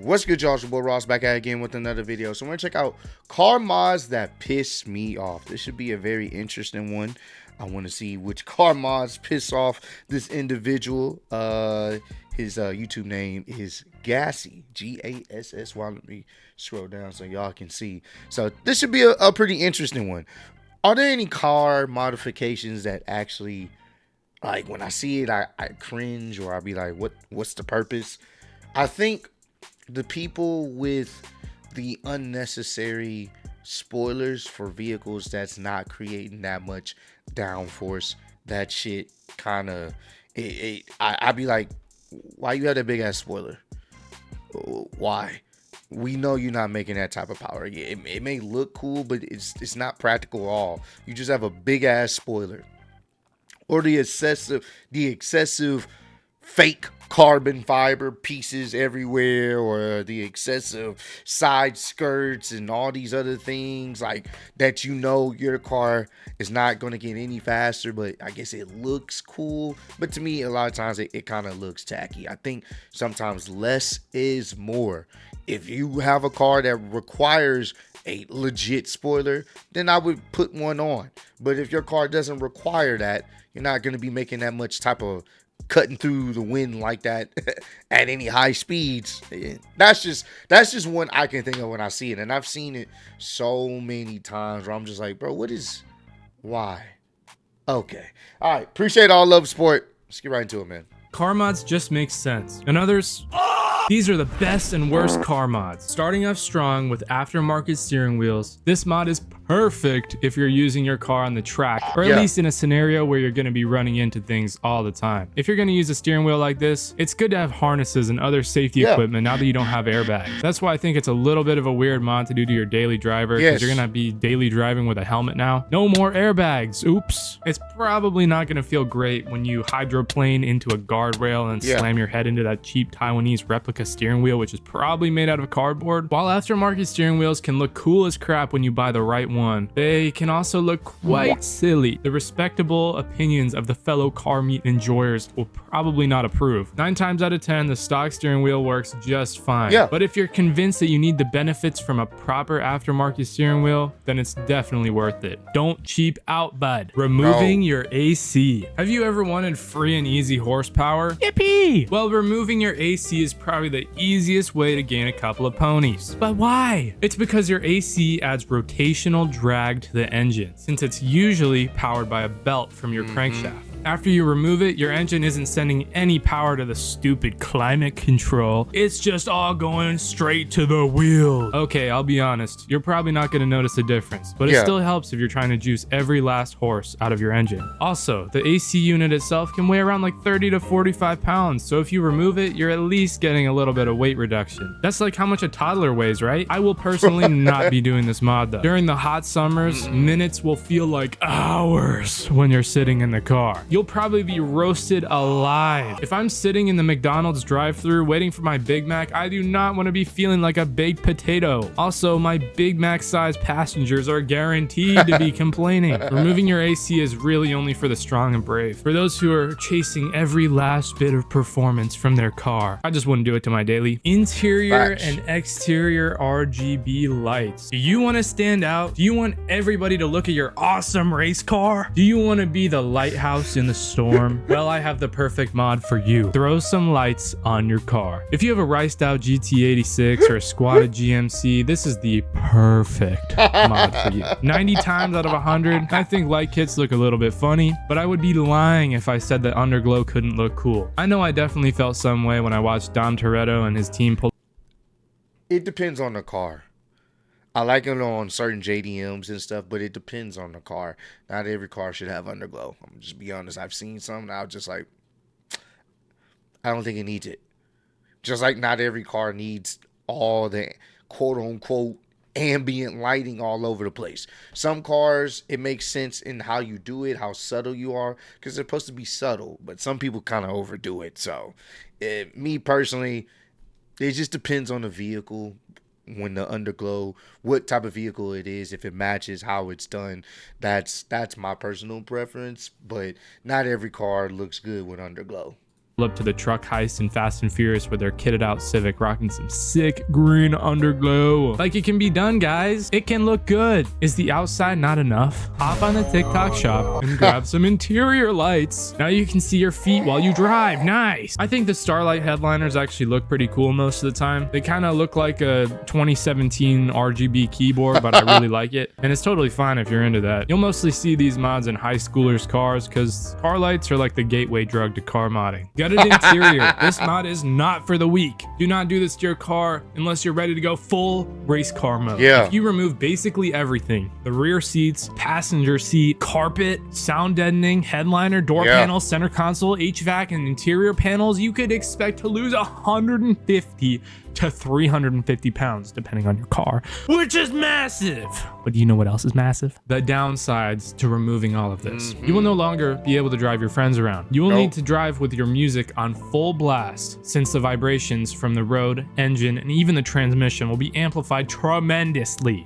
What's good, y'all? It's your boy Ross back at it again with another video. So we're gonna check out car mods that piss me off. This should be a very interesting one. I want to see which car mods piss off this individual. His YouTube name is Gassy, Gassy. Let me scroll down so y'all can see. So this should be a pretty interesting one. Are there any car modifications that actually, like, when I see it, I cringe, or I'll be like, what's the purpose? I think the people with the unnecessary spoilers for vehicles that's not creating that much downforce, that shit kind of, I'd be like, why you have that big ass spoiler? Why? We know you're not making that type of power. It may look cool, but it's not practical at all. You just have a big ass spoiler, or the excessive fake carbon fiber pieces everywhere, or the excessive side skirts and all these other things like that. You know your car is not going to get any faster, but I guess it looks cool. But to me, a lot of times it kind of looks tacky. I think sometimes less is more. If you have a car that requires a legit spoiler, then I would put one on. But if your car doesn't require that, you're not going to be making that much type of cutting through the wind like that at any high speeds. That's just one I can think of when I see it, and I've seen it so many times where I'm just like, bro, why? Okay, all right, appreciate all love, support. Let's get right into it, man. Car mods just make sense, and others, these are the best and worst car mods. Starting off strong with aftermarket steering wheels, this mod is perfect if you're using your car on the track, or at least in a scenario where you're going to be running into things all the time. If you're going to use a steering wheel like this, it's good to have harnesses and other safety equipment now that you don't have airbags. That's why I think it's a little bit of a weird mod to do to your daily driver, because you're going to be daily driving with a helmet now. No more airbags. Oops. It's probably not going to feel great when you hydroplane into a guardrail and slam your head into that cheap Taiwanese replica steering wheel, which is probably made out of cardboard. While aftermarket steering wheels can look cool as crap when you buy the right one, they can also look quite silly. The respectable opinions of the fellow car meat enjoyers will probably not approve. 9 times out of 10, the stock steering wheel works just fine. But if you're convinced that you need the benefits from a proper aftermarket steering wheel, then it's definitely worth it. Don't cheap out, bud. Removing your AC. Have you ever wanted free and easy horsepower? Yippee! Well, removing your AC is probably the easiest way to gain a couple of ponies. But why? It's because your AC adds rotational drag to the engine, since it's usually powered by a belt from your crankshaft. After you remove it, your engine isn't sending any power to the stupid climate control. It's just all going straight to the wheel. Okay, I'll be honest, you're probably not going to notice a difference, but it still helps if you're trying to juice every last horse out of your engine. Also, the AC unit itself can weigh around like 30 to 45 pounds, so if you remove it, you're at least getting a little bit of weight reduction. That's like how much a toddler weighs, right? I will personally not be doing this mod though. During the hot summers, minutes will feel like hours when you're sitting in the car. You'll probably be roasted alive. If I'm sitting in the McDonald's drive-thru waiting for my Big Mac, I do not want to be feeling like a baked potato. Also, my Big Mac sized passengers are guaranteed to be complaining. Removing your AC is really only for the strong and brave. For those who are chasing every last bit of performance from their car, I just wouldn't do it to my daily. Interior and exterior RGB lights. Do you want to stand out? Do you want everybody to look at your awesome race car? Do you want to be the lighthouse in the storm? Well, I have the perfect mod for you. Throw some lights on your car. If you have a riced out GT86 or a squatted GMC, this is the perfect mod for you. 90 times out of 100, I think light kits look a little bit funny, but I would be lying if I said that underglow couldn't look cool. I know I definitely felt some way when I watched Dom Toretto and his team pull. It depends on the car. I like it on certain JDMs and stuff, but it depends on the car. Not every car should have underglow. I'm just be honest. I've seen some, and I was just like, I don't think it needs it. Just like not every car needs all the quote-unquote ambient lighting all over the place. Some cars, it makes sense in how you do it, how subtle you are, because they're supposed to be subtle, but some people kind of overdo it. So, me personally, it just depends on the vehicle. When the underglow, what type of vehicle it is, if it matches how it's done, that's my personal preference. But not every car looks good with underglow. up to the truck heist in Fast and Furious with their kitted out Civic rocking some sick green underglow. Like, it can be done, guys. It can look good. Is the outside not enough? Hop on the TikTok shop and grab some interior lights. Now you can see your feet while you drive. Nice. I think the Starlight headliners actually look pretty cool most of the time. They kind of look like a 2017 RGB keyboard, but I really like it. And it's totally fine if you're into that. You'll mostly see these mods in high schoolers' cars because car lights are like the gateway drug to car modding. Gutted interior. This mod is not for the weak. Do not do this to your car unless you're ready to go full race car mode. Yeah. If you remove basically everything, the rear seats, passenger seat, carpet, sound deadening, headliner, door panel, center console, HVAC, and interior panels, you could expect to lose 150 to 350 pounds depending on your car, which is massive. But do you know what else is massive? The downsides to removing all of this. You will no longer be able to drive your friends around. You will need to drive with your music on full blast, since the vibrations from the road, engine, and even the transmission will be amplified tremendously.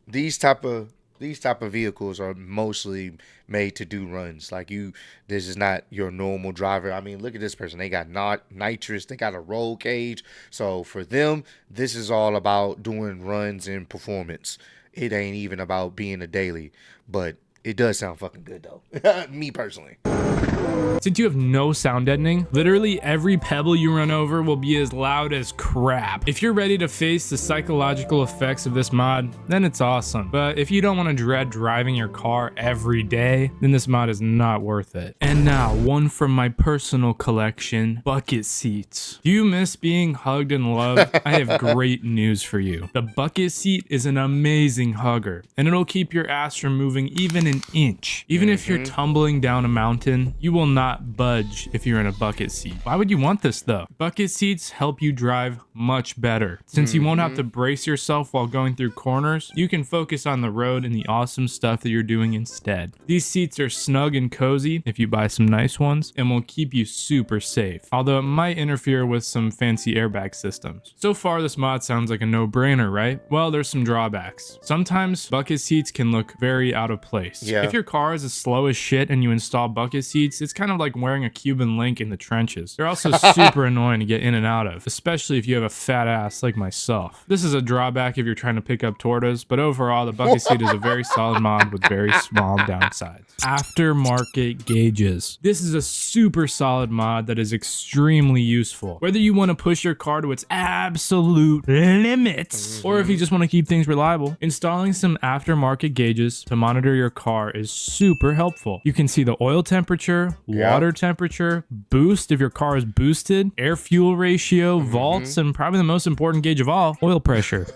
These type of vehicles are mostly made to do runs. Like, this is not your normal driver. I mean, look at this person. They got nitrous. They got a roll cage. So for them, this is all about doing runs and performance. It ain't even about being a daily. But it does sound fucking good though. Me personally. Since you have no sound deadening, literally every pebble you run over will be as loud as crap. If you're ready to face the psychological effects of this mod, then it's awesome. But if you don't want to dread driving your car every day, then this mod is not worth it. And now, one from my personal collection, bucket seats. Do you miss being hugged and loved? I have great news for you. The bucket seat is an amazing hugger, and it'll keep your ass from moving even an inch. Even if you're tumbling down a mountain, you will not budge if you're in a bucket seat. Why would you want this though? Bucket seats help you drive much better. Since you won't have to brace yourself while going through corners, you can focus on the road and the awesome stuff that you're doing instead. These seats are snug and cozy if you buy some nice ones, and will keep you super safe, although it might interfere with some fancy airbag systems. So far, this mod sounds like a no-brainer, right? Well, there's some drawbacks. Sometimes bucket seats can look very out of place. If your car is as slow as shit and you install bucket seats, it's kind of like wearing a Cuban link in the trenches. They're also super annoying to get in and out of, especially if you have a fat ass like myself. This is a drawback if you're trying to pick up tortas, but overall, the bucket seat is a very solid mod with very small downsides. Aftermarket gauges. This is a super solid mod that is extremely useful. Whether you want to push your car to its absolute limits, or if you just want to keep things reliable, installing some aftermarket gauges to monitor your car is super helpful. You can see the oil temperature, water temperature, boost if your car is boosted, air fuel ratio, volts, and probably the most important gauge of all, oil pressure.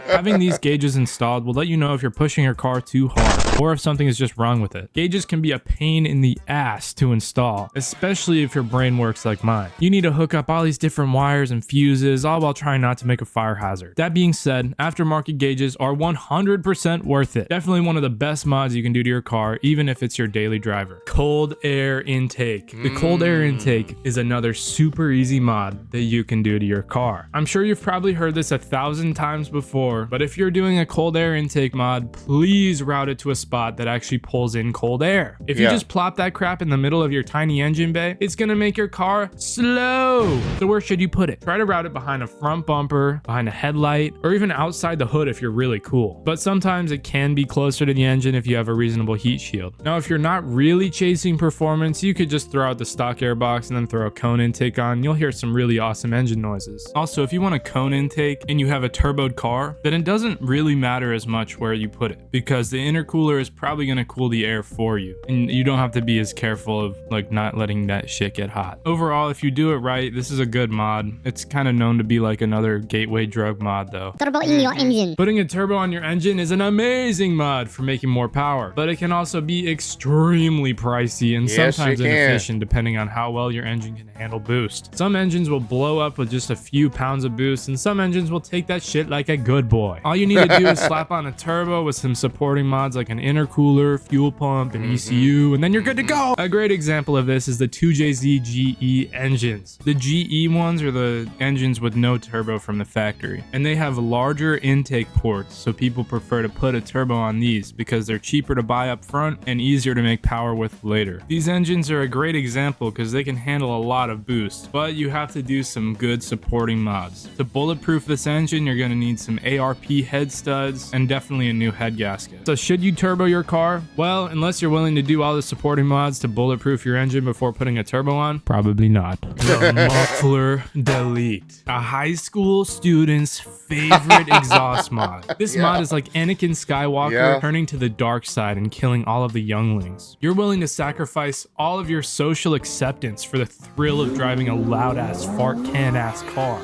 Having these gauges installed will let you know if you're pushing your car too hard or if something is just wrong with it. Gauges can be a pain in the ass to install, especially if your brain works like mine. You need to hook up all these different wires and fuses, all while trying not to make a fire hazard. That being said, aftermarket gauges are 100% worth it. Definitely one of the best mods you can do to your car, even if it's your daily driver. Cold air intake. The cold air intake is another super easy mod that you can do to your car. I'm sure you've probably heard this 1,000 times before, but if you're doing a cold air intake mod, please route it to a spot that actually pulls in cold air. If you just plop that crap in the middle of your tiny engine bay, it's gonna make your car slow. So where should you put it? Try to route it behind a front bumper, behind a headlight, or even outside the hood if you're really cool. But sometimes it can be closer to the engine if you have a reasonable heat shield. Now, if you're not really chasing performance, you could just throw out the stock air box and then throw a cone intake on. You'll hear some really awesome engine noises. Also, if you want a cone intake and you have a turboed car, then it doesn't really matter as much where you put it, because the intercooler is probably going to cool the air for you, and you don't have to be as careful of like not letting that shit get hot. Overall, if you do it right, this is a good mod. It's kind of known to be like another gateway drug mod though. Turbo in your engine. Putting a turbo on your engine is an amazing mod for making more power, but it can also be extremely pricey and sometimes inefficient depending on how well your engine can handle boost. Some engines will blow up with just a few pounds of boost, and some engines will take that shit like a good boy. All you need to do is slap on a turbo with some supporting mods like an intercooler, fuel pump, and ECU, and then you're good to go. A great example of this is the 2JZ GE engines. The GE ones are the engines with no turbo from the factory, and they have larger intake ports, so people prefer to put a turbo on these because they're cheaper to buy up front and easier to make power with later. These These engines are a great example because they can handle a lot of boost, but you have to do some good supporting mods. To bulletproof this engine, you're going to need some ARP head studs and definitely a new head gasket. So should you turbo your car? Well, unless you're willing to do all the supporting mods to bulletproof your engine before putting a turbo on, probably not. The Muffler Delete, a high school student's favorite exhaust mod. This mod is like Anakin Skywalker turning to the dark side and killing all of the younglings. You're willing to sacrifice all of your social acceptance for the thrill of driving a loud ass fart can ass car.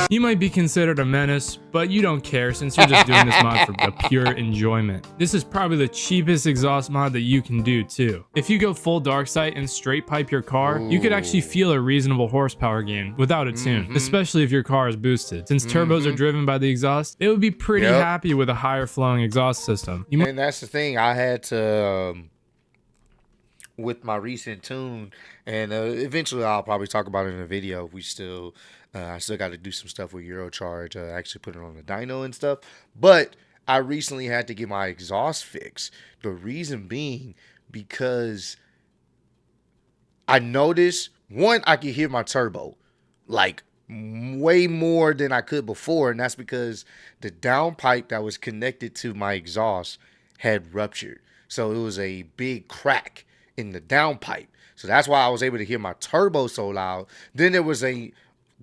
You might be considered a menace, but you don't care since you're just doing this mod for the pure enjoyment. This is probably the cheapest exhaust mod that you can do too. If you go full dark sight and straight pipe your car, you could actually feel a reasonable horsepower gain without a tune, especially if your car is boosted. Since turbos are driven by the exhaust, it would be pretty happy with a higher flowing exhaust system. And that's the thing, I had to, with my recent tune, and eventually I'll probably talk about it in a video. I still got to do some stuff with Eurocharge, actually put it on the dyno and stuff. But I recently had to get my exhaust fixed. The reason being because I noticed, one, I could hear my turbo like way more than I could before, and that's because the downpipe that was connected to my exhaust had ruptured. So it was a big crack in the downpipe. So that's why I was able to hear my turbo so loud. Then there was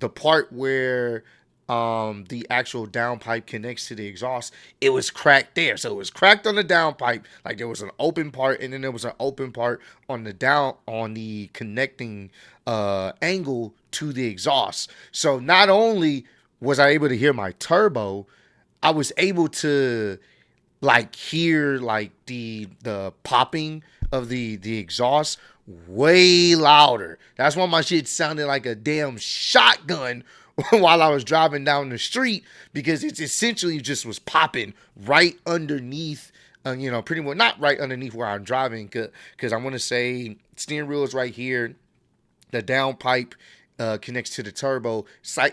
the part where the actual downpipe connects to the exhaust, it was cracked there. So it was cracked on the downpipe, like there was an open part, and then there was an open part on the connecting angle to the exhaust. So not only was I able to hear my turbo, I was able to like hear like the popping of the exhaust way louder. That's why my shit sounded like a damn shotgun while I was driving down the street, because it essentially just was popping right underneath, pretty much not right underneath where I'm driving, because I want to say steering wheel is right here, the downpipe connects to the turbo.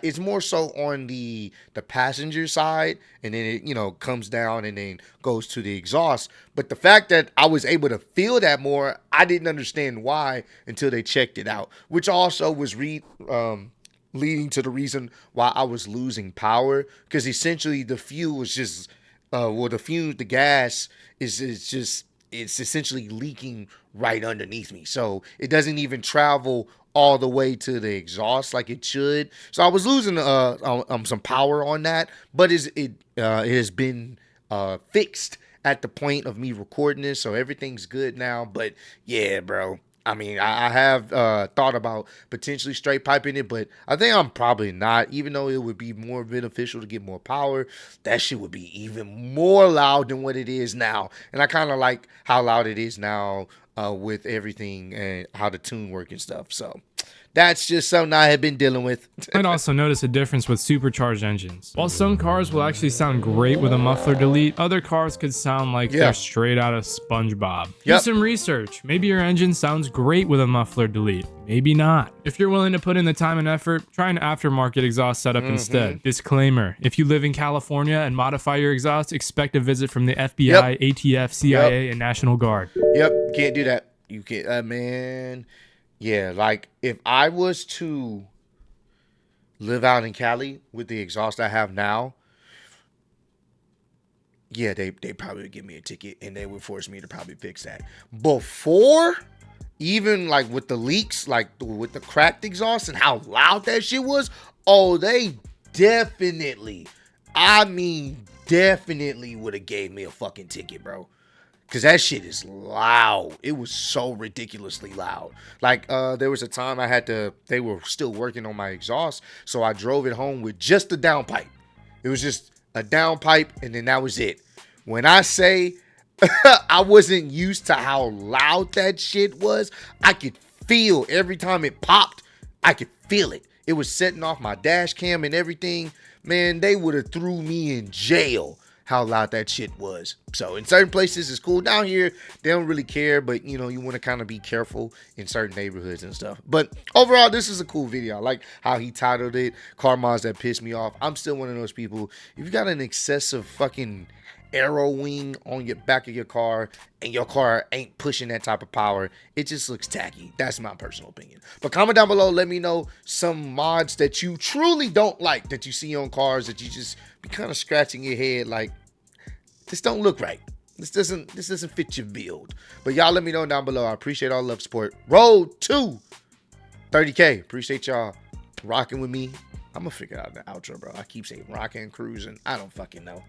It's more so on the passenger side, and then it comes down and then goes to the exhaust. But the fact that I was able to feel that more, I didn't understand why until they checked it out, which also was leading to the reason why I was losing power, because essentially the fuel was just the gas is it's essentially leaking right underneath me, so it doesn't even travel all the way to the exhaust like it should. So I was losing some power on that, but it has been fixed at the point of me recording this, so everything's good now. But yeah, bro, I mean, I have thought about potentially straight piping it, but I think I'm probably not. Even though it would be more beneficial to get more power, that shit would be even more loud than what it is now. And I kind of like how loud it is now with everything and how the tune work and stuff. So that's just something I have been dealing with. I'd also notice a difference with supercharged engines. While some cars will actually sound great with a muffler delete, other cars could sound like they're straight out of SpongeBob. Do some research. Maybe your engine sounds great with a muffler delete. Maybe not. If you're willing to put in the time and effort, try an aftermarket exhaust setup instead. Disclaimer: if you live in California and modify your exhaust, expect a visit from the FBI, ATF, CIA, and National Guard. Can't do that. You can't, man. Yeah, like if I was to live out in Cali with the exhaust I have now, yeah, they probably would give me a ticket and they would force me to probably fix that. Before, even like with the leaks, like with the cracked exhaust and how loud that shit was, oh, they definitely would have gave me a fucking ticket, bro. Because that shit is loud. It was so ridiculously loud. Like, there was a time they were still working on my exhaust, so I drove it home with just the downpipe. It was just a downpipe, and then that was it. When I say I wasn't used to how loud that shit was, I could feel every time it popped, I could feel it. It was setting off my dash cam and everything. Man, they would have threw me in jail how loud that shit was. So in certain places it's cool. Down here they don't really care, but you want to kind of be careful in certain neighborhoods and stuff. But overall, this is a cool video. I like how he titled it, car mods that piss me off. I'm still one of those people, if you got an excessive fucking arrow wing on your back of your car and your car ain't pushing that type of power, it just looks tacky. That's my personal opinion. But comment down below, let me know some mods that you truly don't like, that you see on cars, that you just be kind of scratching your head like, this don't look right. This doesn't fit your build. But y'all let me know down below. I appreciate all love, support. Road to 30K. Appreciate y'all rocking with me. I'm gonna figure out the outro, bro. I keep saying rocking, cruising. I don't fucking know.